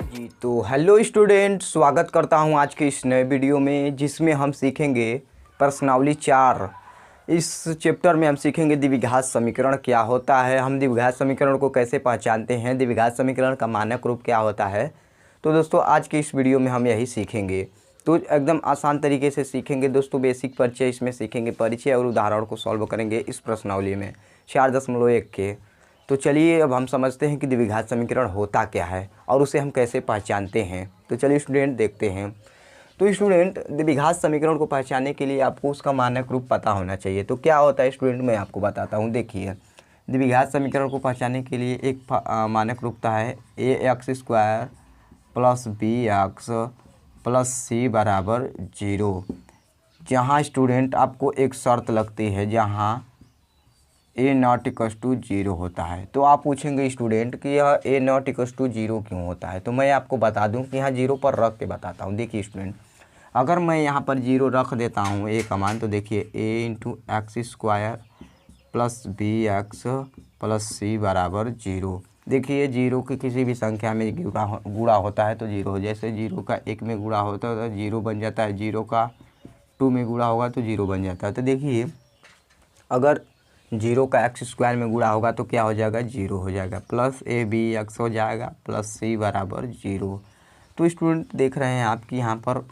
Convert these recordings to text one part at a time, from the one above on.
जी तो hello student, स्वागत करता हूं आज के इस नए वीडियो में, जिसमें हम सीखेंगे प्रश्नावली 4। इस चैप्टर में हम सीखेंगे द्विघात समीकरण क्या होता है, हम द्विघात समीकरण को कैसे पहचानते हैं, द्विघात समीकरण का मानक रूप क्या होता है। तो दोस्तों आज के इस वीडियो में हम यही सीखेंगे। तो एकदम आसान तरीके से सीखेंगे दोस्तों, बेसिक परिचय इसमें सीखेंगे, परिचय और उदाहरण को सॉल्व करेंगे इस प्रश्नावली में 4.1 के। तो चलिए अब हम समझते हैं कि द्विघात समीकरण होता क्या है और उसे हम कैसे पहचानते हैं। तो चलिए स्टूडेंट देखते हैं। तो स्टूडेंट द्विघात समीकरण को पहचानने के लिए आपको उसका मानक रूप पता होना चाहिए। तो क्या होता है स्टूडेंट, मैं आपको बताता हूँ। देखिए, द्विघात समीकरण को पहचानने के लिए एक मानक रूपता है ax² + bx + c बराबर 0। जहाँ स्टूडेंट आपको एक शर्त लगती है जहाँ a ≠ 0 होता है। तो आप पूछेंगे स्टूडेंट कि यह a ≠ 0 क्यों होता है। तो मैं आपको बता दूं कि यहाँ 0 पर रख के बताता हूँ। देखिए स्टूडेंट, अगर मैं यहाँ पर 0 रख देता हूँ a का मान, तो देखिए a × x² + bx + c बराबर 0। देखिए 0 की किसी भी संख्या में गुणा होता है तो 0, जैसे 0 का 1 में गुणा होता है तो 0 बन जाता है, 0 का 2 में गुणा होगा तो 0 बन जाता है। तो देखिए अगर 0 का x² में गुणा होगा तो क्या हो जाएगा, 0 हो जाएगा, प्लस abx हो जाएगा + c बराबर 0। तो स्टूडेंट देख रहे हैं आप कि यहाँ पर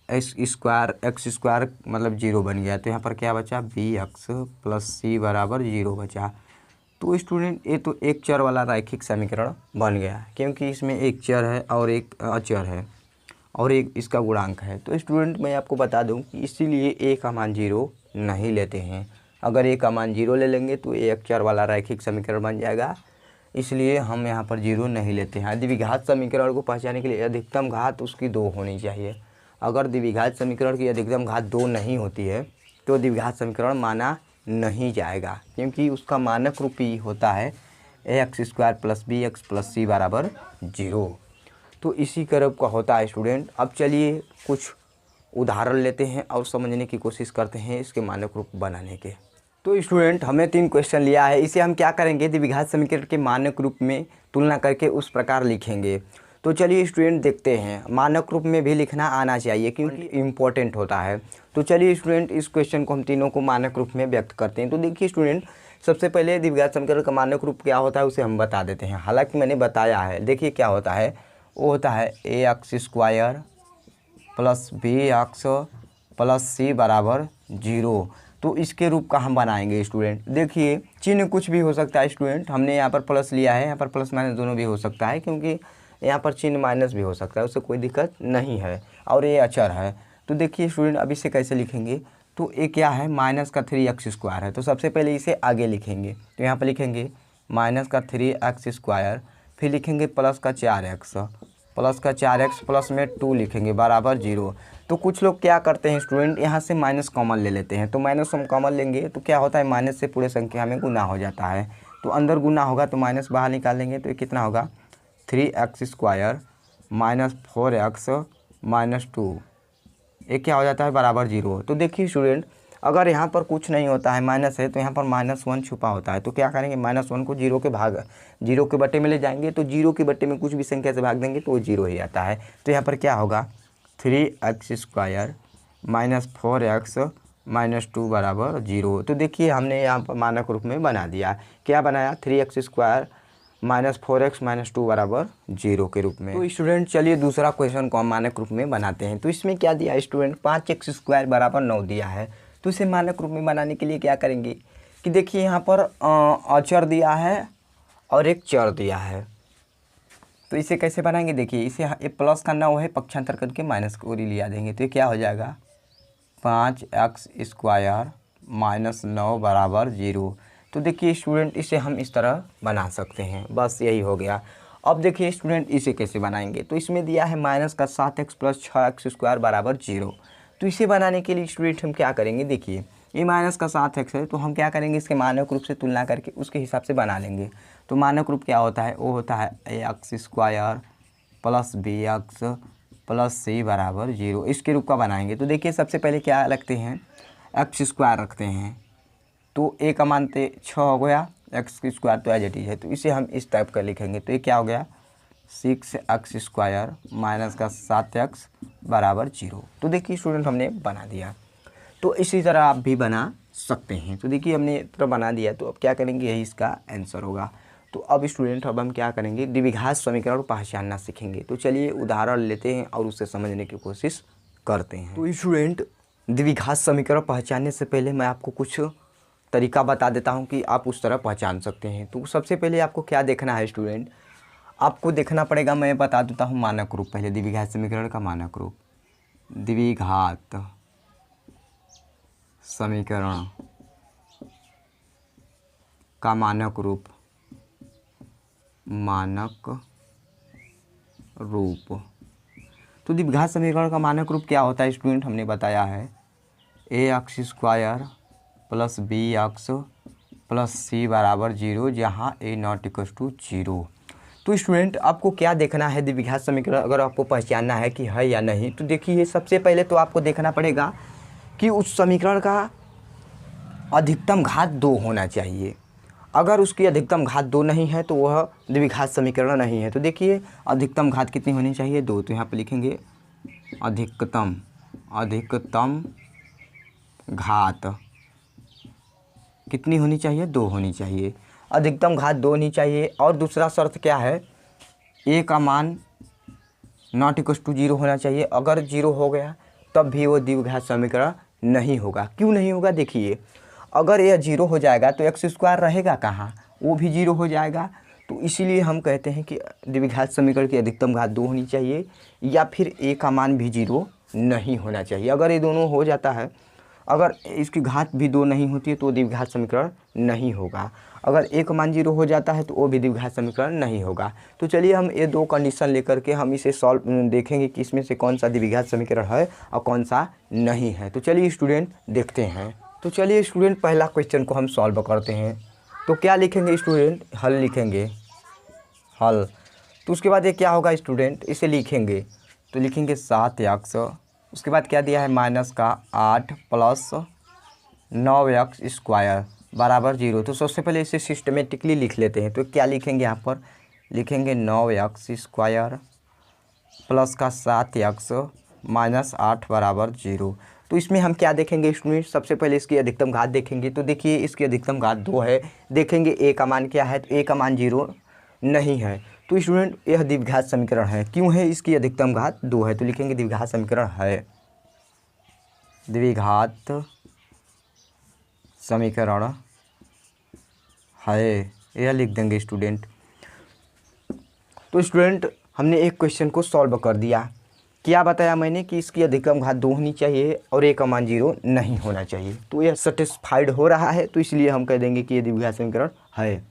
x² मतलब 0 बन गया, तो यहाँ पर क्या बचा, bx + c बराबर 0 बचा। तो स्टूडेंट ये तो एक चर वाला रैखिक समीकरण बन गया, क्योंकि इसमें एक चर है और एक अचर है और एक इसका गुणांक है। तो स्टूडेंट मैं आपको बता दूं कि इसीलिए a का मान 0 नहीं लेते हैं। अगर a का मान 0 ले लेंगे तो ये एक चर वाला रैखिक समीकरण बन जाएगा, इसलिए हम यहाँ पर 0 नहीं लेते हैं। द्विघात समीकरण को पहचानने के लिए अधिकतम घात उसकी 2 होनी चाहिए। अगर द्विघात समीकरण की अधिकतम घात 2 नहीं होती है तो द्विघात समीकरण माना नहीं जाएगा, क्योंकि उसका मानक रूप ही होता है ax² + bx + c बराबर 0। तो इसी क्रम का होता है स्टूडेंट। अब चलिए कुछ उदाहरण लेते हैं और समझने की कोशिश करते हैं इसके मानक रूप बनाने के। तो स्टूडेंट हमने 3 क्वेश्चन लिया है, इसे हम क्या करेंगे, द्विघात समीकरण के मानक रूप में तुलना करके उस प्रकार लिखेंगे। तो चलिए स्टूडेंट देखते हैं, मानक रूप में भी लिखना आना चाहिए क्योंकि इम्पोर्टेंट होता है। तो चलिए स्टूडेंट इस क्वेश्चन को हम तीनों को मानक रूप में व्यक्त करते हैं। तो देखिए स्टूडेंट, सबसे पहले द्विघात समीकरण का मानक रूप क्या होता है उसे हम बता देते हैं। हालांकि मैंने बताया है, देखिए क्या होता है, वो होता है ax² + bx + c बराबर 0। तो इसके रूप का हम बनाएंगे स्टूडेंट। देखिए चिन्ह कुछ भी हो सकता है स्टूडेंट, हमने यहाँ पर प्लस लिया है, यहाँ पर प्लस माइनस दोनों भी हो सकता है, क्योंकि यहाँ पर चिन्ह माइनस भी हो सकता है, उससे कोई दिक्कत नहीं है, और ये अचर है। तो देखिए स्टूडेंट अब इसे कैसे लिखेंगे, तो ये क्या है, -3x² है, तो सबसे पहले इसे आगे लिखेंगे। तो यहाँ पर लिखेंगे -3x², फिर लिखेंगे +4x, +4x प्लस में 2 लिखेंगे बराबर 0। तो कुछ लोग क्या करते हैं स्टूडेंट, यहाँ से माइनस कॉमन ले लेते हैं। तो माइनस हम कॉमन लेंगे तो क्या होता है, माइनस से पूरे संख्या में गुना हो जाता है। तो अंदर गुना होगा तो माइनस बाहर निकालेंगे तो ये कितना होगा, 3x² - 4x - 2, ये क्या हो जाता है, बराबर 0। तो देखिए स्टूडेंट, अगर यहाँ पर कुछ नहीं होता है, माइनस है, तो यहाँ पर -1 छुपा होता है। तो क्या करेंगे, -1 को 0 के बट्टे में ले जाएंगे, तो 0 के बट्टे में कुछ भी संख्या से भाग देंगे तो वो 0 ही आता है। तो यहाँ पर क्या होगा, 3x² - 4x - 2 बराबर 0। तो देखिए हमने यहाँ पर मानक रूप में बना दिया। क्या बनाया, 3x² - 4x - 2 बराबर 0 के रूप में। तो स्टूडेंट चलिए दूसरा क्वेश्चन को हम मानक रूप में बनाते हैं। तो इसमें क्या दिया स्टूडेंट, 5x² बराबर 9 दिया है। तो इसे मानक रूप में बनाने के लिए क्या करेंगे कि देखिए यहाँ पर अचर दिया है और एक चर दिया है। तो इसे कैसे बनाएंगे, देखिए इसे ये प्लस का 9 है, पक्षांतर करके माइनस को लिया देंगे, तो ये क्या हो जाएगा, 5x² - 9 बराबर 0। तो देखिए स्टूडेंट इसे हम इस तरह बना सकते हैं, बस यही हो गया। अब देखिए स्टूडेंट इसे कैसे बनाएंगे, तो इसमें दिया है -7x + 6x² बराबर 0। तो इसे बनाने के लिए स्टूडेंट हम क्या करेंगे, देखिए ये -7x है, तो हम क्या करेंगे, इसके मानक रूप से तुलना करके उसके हिसाब से बना लेंगे। तो मानक रूप क्या होता है, वो होता है ax² + bx + c बराबर 0। इसके रूप का बनाएंगे। तो देखिए सबसे पहले क्या रखते हैं, x² रखते हैं, तो a का मान 6 हो गया, एक्स स्क्वायर तो एज इट इज है, तो इसे हम इस टाइप का लिखेंगे। तो ये क्या हो गया 6x² माइनस का 7x बराबर 0। तो देखिए स्टूडेंट हमने बना दिया। तो इसी तरह आप भी बना सकते हैं। तो देखिए हमने तरह बना दिया, तो अब क्या करेंगे, यही इसका आंसर होगा। तो अब स्टूडेंट अब हम क्या करेंगे, द्विघात समीकरण पहचानना सीखेंगे। तो चलिए उदाहरण लेते हैं और उसे समझने की कोशिश करते हैं। तो स्टूडेंट द्विघात समीकरण पहचानने से पहले मैं आपको कुछ तरीका बता देता हूं कि आप उस तरह पहचान सकते हैं। तो सबसे पहले आपको क्या देखना है स्टूडेंट, आपको देखना पड़ेगा, मैं बता देता हूं मानक रूप। पहले द्विघात समीकरण का मानक रूप, द्विघात समीकरण का मानक रूप, तो द्विघात समीकरण का मानक रूप क्या होता है स्टूडेंट, हमने बताया है ax² plus bx plus c बराबर 0, जहाँ a ≠ 0। तो स्टूडेंट आपको क्या देखना है, द्विघात समीकरण अगर आपको पहचानना है कि है या नहीं, तो देखिए सबसे पहले तो आपको देखना पड़ेगा कि उस समीकरण का अधिकतम घात 2 होना चाहिए। अगर उसकी अधिकतम घात 2 नहीं है तो वह द्विघात समीकरण नहीं है। तो देखिए अधिकतम घात कितनी होनी चाहिए, 2। तो यहाँ पे लिखेंगे अधिकतम घात कितनी होनी चाहिए, 2 होनी चाहिए। अधिकतम घात 2 होनी चाहिए। और दूसरा शर्त क्या है, a का मान ≠ 0 होना चाहिए। अगर 0 हो गया तब भी वो द्विघात समीकरण नहीं होगा। क्यों नहीं होगा, देखिए अगर यह 0 हो जाएगा तो x² रहेगा कहाँ, वो भी 0 हो जाएगा। तो इसीलिए हम कहते हैं कि द्विघात समीकरण की अधिकतम घात 2 होनी चाहिए, या फिर a का मान भी 0 नहीं होना चाहिए। अगर ये दोनों हो जाता है, अगर इसकी घात भी 2 नहीं होती है तो द्विघात समीकरण नहीं होगा। अगर a का मान 0 हो जाता है तो वो भी द्विघात समीकरण नहीं होगा। तो चलिए हम ये 2 कंडीशन लेकर के हम इसे सॉल्व देखेंगे कि इसमें से कौन सा द्विघात समीकरण है और कौन सा नहीं है। तो चलिए स्टूडेंट देखते हैं। तो चलिए स्टूडेंट पहला क्वेश्चन को हम सॉल्व करते हैं। तो क्या लिखेंगे स्टूडेंट, हल लिखेंगे, हल। तो उसके बाद ये क्या होगा स्टूडेंट, इसे लिखेंगे। तो लिखेंगे 7x, उसके बाद क्या दिया है माइनस का 8 प्लस 9x² बराबर 0। तो सबसे पहले इसे सिस्टमेटिकली लिख लेते हैं। तो क्या लिखेंगे, यहाँ पर लिखेंगे 9x² प्लस का 7x माइनस 8 बराबर 0। तो इसमें हम क्या देखेंगे स्टूडेंट, सबसे पहले इसकी अधिकतम घात देखेंगे। तो देखिए इसकी अधिकतम घात 2 है। देखेंगे a का मान क्या है, तो a का मान 0 नहीं है। तो स्टूडेंट यह द्विघात समीकरण है। क्यों है, इसकी अधिकतम घात 2 है। तो लिखेंगे द्विघात समीकरण है, द्विघात समीकरण है, यह लिख देंगे स्टूडेंट। तो स्टूडेंट हमने एक क्वेश्चन को सॉल्व कर दिया। क्या बताया मैंने कि इसकी अधिकतम घात 2 होनी चाहिए और a का मान 0 नहीं होना चाहिए। तो यह सेटिस्फाइड हो रहा है, तो इसलिए हम कह देंगे कि ये द्विघात समीकरण है।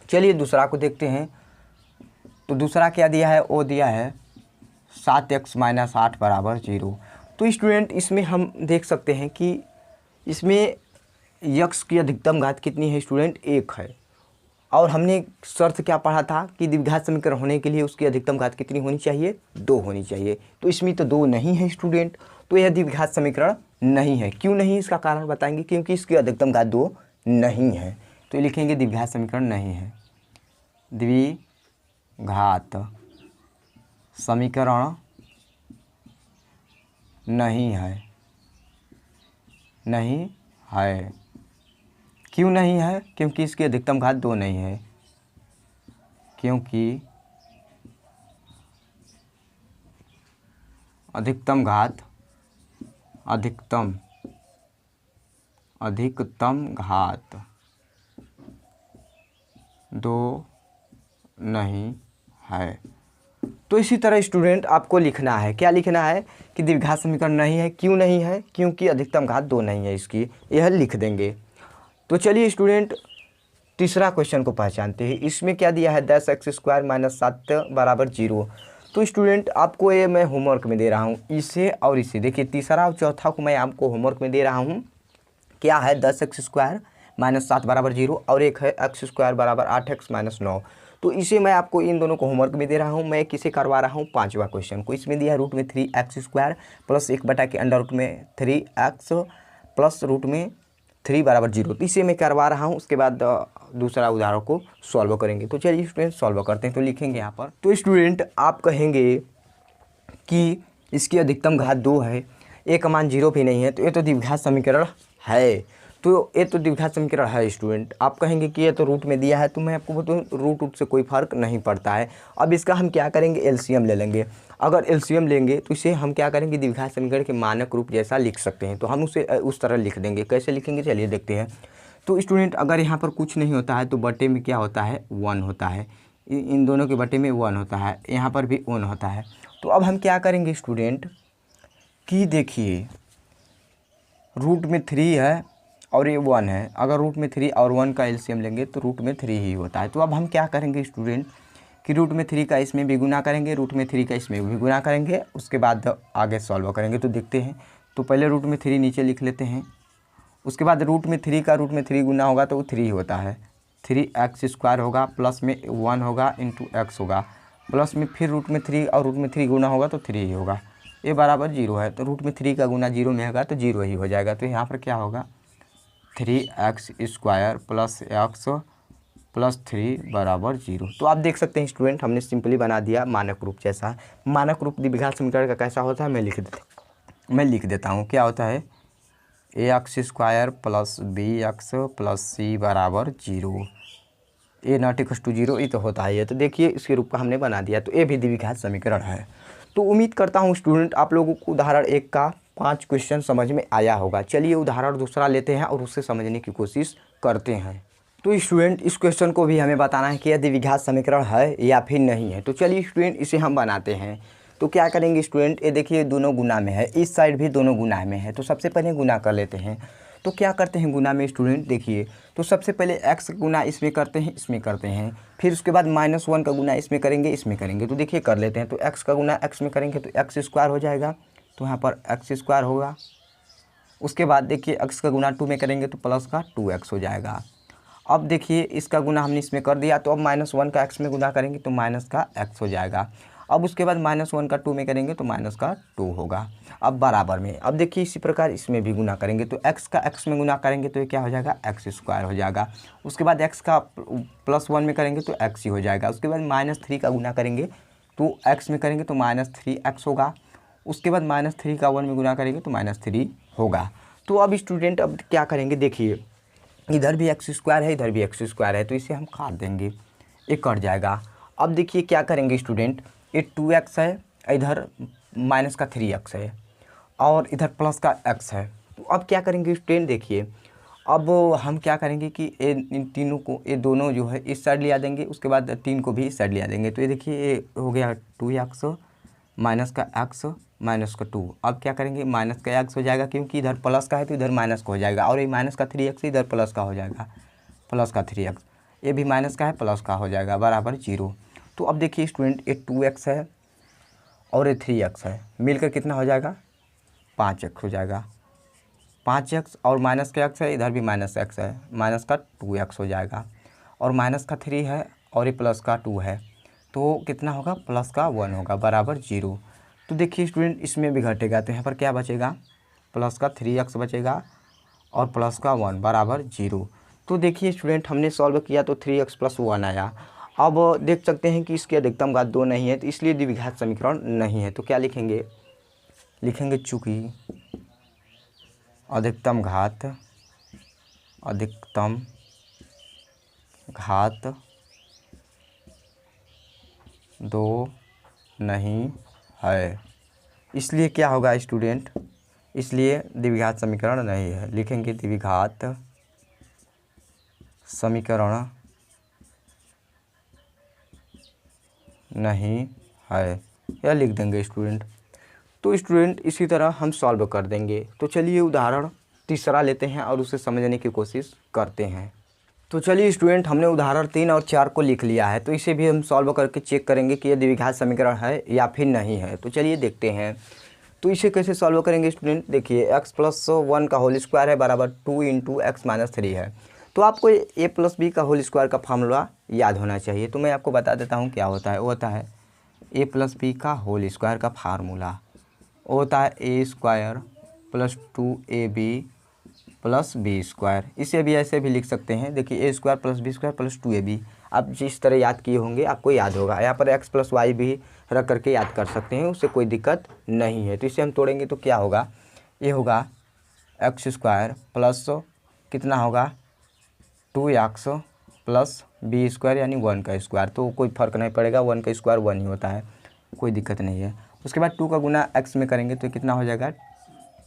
चलिए दूसरा को देखते हैं। तो दूसरा क्या दिया है, वो दिया है 7x माइनस 8 बराबर 0। तो स्टूडेंट इसमें हम देख सकते हैं कि इसमें x की अधिकतम घात कितनी है स्टूडेंट, 1 है। और हमने शर्त क्या पढ़ा था कि द्विघात समीकरण होने के लिए उसकी अधिकतम घात कितनी होनी चाहिए, 2 होनी चाहिए। तो इसमें तो 2 नहीं है स्टूडेंट, तो यह द्विघात समीकरण नहीं है। क्यों नहीं, इसका कारण बताएंगे, क्योंकि इसकी अधिकतम घात 2 नहीं है। तो लिखेंगे द्विघात समीकरण नहीं है, द्विघात समीकरण नहीं है, नहीं है। क्यों नहीं है, क्योंकि इसकी अधिकतम घात 2 नहीं है, क्योंकि अधिकतम घात 2 नहीं है। तो इसी तरह स्टूडेंट आपको लिखना है, क्या लिखना है कि द्विघात समीकरण नहीं है। क्यों नहीं है, क्योंकि अधिकतम घात 2 नहीं है इसकी, यह लिख देंगे। तो चलिए स्टूडेंट तीसरा क्वेश्चन को पहचानते हैं। इसमें क्या दिया है 10x² माइनस 7 बराबर 0। तो स्टूडेंट आपको ये मैं होमवर्क में दे रहा हूँ, इसे और इसे। देखिए तीसरा और चौथा को मैं आपको होमवर्क में दे रहा हूँ। क्या है 10x² माइनस 7 बराबर 0 और एक है x² बराबर 8x माइनस 9। तो इसे मैं आपको इन दोनों को होमवर्क में दे रहा हूँ। मैं किसे करवा रहा हूँ, 5वां क्वेश्चन को। इसमें दिया रूट में 3x² plus 1/√3x plus root में 3 बराबर 0। तो इसे मैं करवा रहा हूँ, उसके बाद दूसरा उदाहरण को सॉल्व करेंगे। तो चलिए स्टूडेंट सॉल्व करते हैं। तो लिखेंगे यहाँ पर, तो स्टूडेंट आप कहेंगे कि इसकी अधिकतम घात 2 है, ए का मान 0 भी नहीं है, तो ये तो द्विघात समीकरण है। तो ये तो द्विघात समीकरण है स्टूडेंट। आप कहेंगे कि ये तो रूट में दिया है, तो मैं आपको बताऊँ रूट से कोई फ़र्क नहीं पड़ता है। अब इसका हम क्या करेंगे, एलसीएम ले लेंगे। अगर एलसीएम लेंगे तो इसे हम क्या करेंगे, द्विघात समीकरण के मानक रूप जैसा लिख सकते हैं। तो हम उसे उस तरह लिख देंगे। कैसे लिखेंगे चलिए देखते हैं। तो स्टूडेंट अगर यहाँ पर कुछ नहीं होता है तो बटे में क्या होता है, 1 होता है। इन दोनों के बटे में 1 होता है, यहाँ पर भी 1 होता है। तो अब हम क्या करेंगे स्टूडेंट कि देखिए रूट में 3 है और ये 1 है। अगर रूट में 3 और 1 का एलसीएम लेंगे तो रूट में 3 ही होता है। तो अब हम क्या करेंगे स्टूडेंट कि रूट में 3 का इसमें भी गुना करेंगे, रूट में 3 का इसमें भी गुना करेंगे, उसके बाद आगे सॉल्व करेंगे। तो देखते हैं। तो पहले रूट में 3 नीचे लिख लेते हैं, उसके बाद रूट में 3 का रूट में 3 गुना होगा तो वो 3 होता है। 3x² होगा, प्लस में 1 होगा इंटू x होगा, प्लस में फिर रूट में 3 और रूट में 3 गुना होगा तो 3 ही होगा। ये बराबर 0 है, तो रूट में 3 का गुना 0 में होगा तो 0 ही हो जाएगा। तो यहाँ पर क्या होगा, 3x² प्लस x प्लस 3 बराबर 0। तो आप देख सकते हैं स्टूडेंट हमने सिंपली बना दिया मानक रूप जैसा। मानक रूप द्विघात समीकरण का कैसा होता है मैं लिख देता हूँ। क्या होता है, ax² plus bx plus c बराबर 0। ए नॉट इक्वल टू 0 ये तो होता है ये। तो देखिए इसके रूप का हमने बना दिया। तो ये भी द्विघात समीकरण है। तो उम्मीद करता हूँ स्टूडेंट आप लोगों को उदाहरण 1 का 5 क्वेश्चन समझ में आया होगा। चलिए उदाहरण दूसरा लेते हैं और उससे समझने की कोशिश करते हैं। तो स्टूडेंट इस क्वेश्चन को भी हमें बताना है कि यह द्विघात समीकरण है या फिर नहीं है। तो चलिए स्टूडेंट इसे हम बनाते हैं। तो क्या करेंगे स्टूडेंट, ये देखिए दोनों गुना में है, इस साइड भी दोनों गुना में है। तो सबसे पहले गुना कर लेते हैं। तो क्या करते हैं गुना में स्टूडेंट, देखिए तो सबसे पहले x गुना इसमें करते हैं, इसमें करते हैं, फिर उसके बाद -1 का गुना इसमें करेंगे, इसमें करेंगे। तो देखिए कर लेते हैं। तो x का गुना x में करेंगे तो x² हो जाएगा, तो यहाँ पर x² होगा। उसके बाद देखिए x का गुना 2 में करेंगे तो प्लस का 2x हो जाएगा। अब देखिए इसका गुना हमने इसमें कर दिया, तो अब -1 का x में गुना करेंगे तो माइनस का x हो जाएगा। अब उसके बाद -1 का 2 में करेंगे तो माइनस का 2 होगा। अब बराबर में, अब देखिए इसी प्रकार इसमें भी गुना करेंगे तो x का x में गुना करेंगे तो ये क्या हो जाएगा, x² हो जाएगा। उसके बाद x का +1 में करेंगे तो x ही हो जाएगा। उसके बाद -3 का गुना करेंगे तो x में करेंगे तो -3x होगा। उसके बाद -3 का 1 में गुना करेंगे तो -3 होगा। तो अब स्टूडेंट अब क्या करेंगे, देखिए इधर भी x² है, इधर भी x² है, तो इसे हम काट देंगे, ये कट जाएगा। अब देखिए क्या करेंगे स्टूडेंट, ये 2x है, इधर माइनस का 3x है और इधर प्लस का x है। तो अब क्या करेंगे स्टूडेंट, देखिए अब हम क्या करेंगे कि इन तीनों को, ये दोनों जो है इस साइड लिया देंगे, उसके बाद 3 को भी इस साइड लिया देंगे। तो ये देखिए ये हो गया 2x माइनस का x माइनस का 2। अब क्या करेंगे, माइनस का x हो जाएगा क्योंकि इधर प्लस का है तो इधर माइनस का हो जाएगा, और ये माइनस का 3x इधर प्लस का हो जाएगा, प्लस का 3x, ये भी माइनस का है प्लस का हो जाएगा बराबर 0। तो अब देखिए स्टूडेंट ये 2x है और ये 3x है, मिलकर कितना हो जाएगा, 5x हो जाएगा। 5x और माइनस का x है, इधर भी माइनस x है, माइनस का 2x हो जाएगा, और माइनस का 3 है और ये प्लस का 2 है, तो कितना होगा, प्लस का 1 होगा बराबर 0। तो देखिए स्टूडेंट इसमें भी घटेगा, तो यहाँ पर क्या बचेगा, प्लस का 3x बचेगा और प्लस का 1 बराबर 0। तो देखिए स्टूडेंट हमने सॉल्व किया तो 3x + 1 आया। अब देख सकते हैं कि इसकी अधिकतम घात 2 नहीं है, तो इसलिए द्विघात समीकरण नहीं है। तो क्या लिखेंगे, चूँकि अधिकतम घात 2 नहीं है, इसलिए क्या होगा स्टूडेंट, इसलिए द्विघात समीकरण नहीं है। लिखेंगे द्विघात समीकरण नहीं है, यह लिख देंगे स्टूडेंट। तो स्टूडेंट इसी तरह हम सॉल्व कर देंगे। तो चलिए उदाहरण तीसरा लेते हैं और उसे समझने की कोशिश करते हैं। तो चलिए स्टूडेंट हमने उदाहरण 3 और 4 को लिख लिया है, तो इसे भी हम सॉल्व करके चेक करेंगे कि यह द्विघात समीकरण है या फिर नहीं है। तो चलिए देखते हैं। तो इसे कैसे सॉल्व करेंगे स्टूडेंट, देखिए x + 1 का होल स्क्वायर है बराबर 2 × x - 3 है। तो आपको a + b का होल स्क्वायर का फार्मूला याद होना चाहिए। तो मैं आपको बता देता हूँ क्या होता है। वो होता है a + b का होल स्क्वायर का फार्मूला, वो होता है a² + 2ab plus B square. इसे भी ऐसे भी लिख सकते हैं, देखिए A square plus B square plus 2ab। आप जिस तरह याद किए होंगे आपको याद होगा। यहाँ पर एक्स प्लस वाई भी रख करके याद कर सकते हैं, उससे कोई दिक्कत नहीं है। तो इसे हम तोड़ेंगे तो क्या होगा, ये होगा एक्स स्क्वायर प्लस कितना होगा 2x प्लस बी स्क्वायर यानी 1 का स्क्वायर। तो कोई फ़र्क नहीं पड़ेगा, 1 का स्क्वायर 1 ही होता है, कोई दिक्कत नहीं है। उसके बाद 2 का गुना x में करेंगे तो कितना हो जाएगा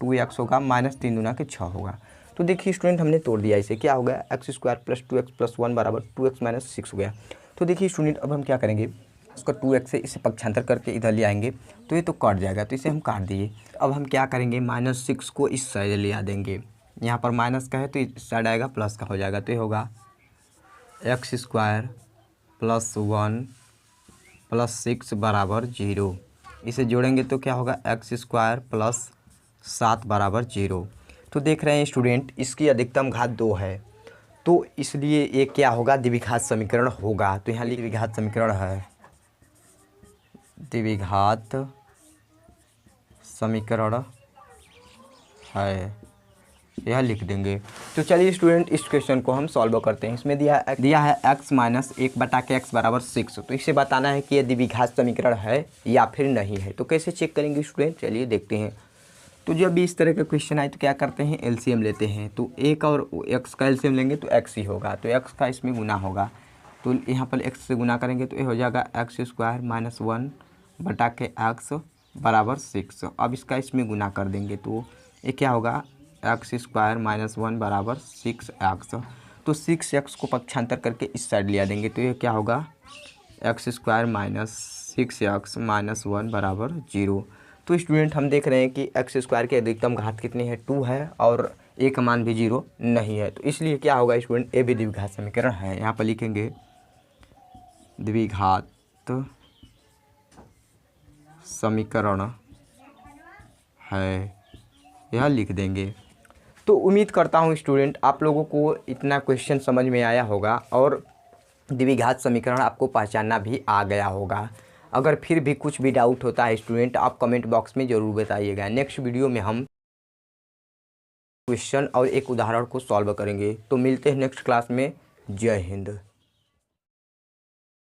2x होगा माइनस 3 दूना के 6 होगा। तो देखिए स्टूडेंट हमने तोड़ दिया इसे, क्या हो गया x square plus 2x plus 1 बराबर 2x माइनस 6 हो गया। तो देखिए स्टूडेंट अब हम क्या करेंगे, उसका 2x से इसे पक्षांतर करके इधर ले आएंगे तो ये तो कट जाएगा, तो इसे हम काट दिए। अब हम क्या करेंगे -6 को इस साइड ले आ देंगे, यहाँ पर माइनस का है तो इस साइड आएगा प्लस का हो जाएगा। तो ये होगा एक्स स्क्वायर प्लस 1 प्लस 6 बराबर 0। इसे जोड़ेंगे तो क्या होगा एक्स स्क्वायर प्लस 7 बराबर 0। तो देख रहे हैं स्टूडेंट इसकी अधिकतम घात 2 है, तो इसलिए ये क्या होगा द्विघात समीकरण होगा। तो यहाँ द्विघात समीकरण है, द्विघात समीकरण है, यह लिख देंगे। तो चलिए स्टूडेंट इस क्वेश्चन को हम सॉल्व करते हैं। इसमें दिया है x माइनस 1 बटा के x बराबर 6। तो इसे बताना है कि यह द्विघात समीकरण है या फिर नहीं है। तो कैसे चेक करेंगे स्टूडेंट, चलिए देखते हैं। तो जब भी इस तरह का क्वेश्चन आए तो क्या करते हैं एलसीएम लेते हैं। तो एक और x का एलसीएम लेंगे तो x ही होगा, तो x का इसमें गुना होगा। तो यहाँ पर x से गुना करेंगे तो ये हो जाएगा एक्स स्क्वायर माइनस 1 बटा के x बराबर 6। अब इसका इसमें गुना कर देंगे तो ये क्या होगा एक्स स्क्वायर माइनस 1 बराबर 6x। तो 6x को पक्षांतर करके इस साइड ले आ देंगे तो ये क्या होगा x square minus 6x minus 1 बराबर 0। तो स्टूडेंट हम देख रहे हैं कि एक्स स्क्वायर की अधिकतम घात कितनी है 2 है और ए का मान भी 0 नहीं है। तो इसलिए क्या होगा स्टूडेंट ए भी द्विघात समीकरण है। यहाँ पर लिखेंगे द्विघात समीकरण है, यह लिख देंगे। तो उम्मीद करता हूँ स्टूडेंट आप लोगों को इतना क्वेश्चन समझ में आया होगा और द्विघात समीकरण आपको पहचानना भी आ गया होगा। अगर फिर भी कुछ भी डाउट होता है स्टूडेंट आप कमेंट बॉक्स में ज़रूर बताइएगा। नेक्स्ट वीडियो में हम क्वेश्चन और एक उदाहरण को सॉल्व करेंगे। तो मिलते हैं नेक्स्ट क्लास में। जय हिंद।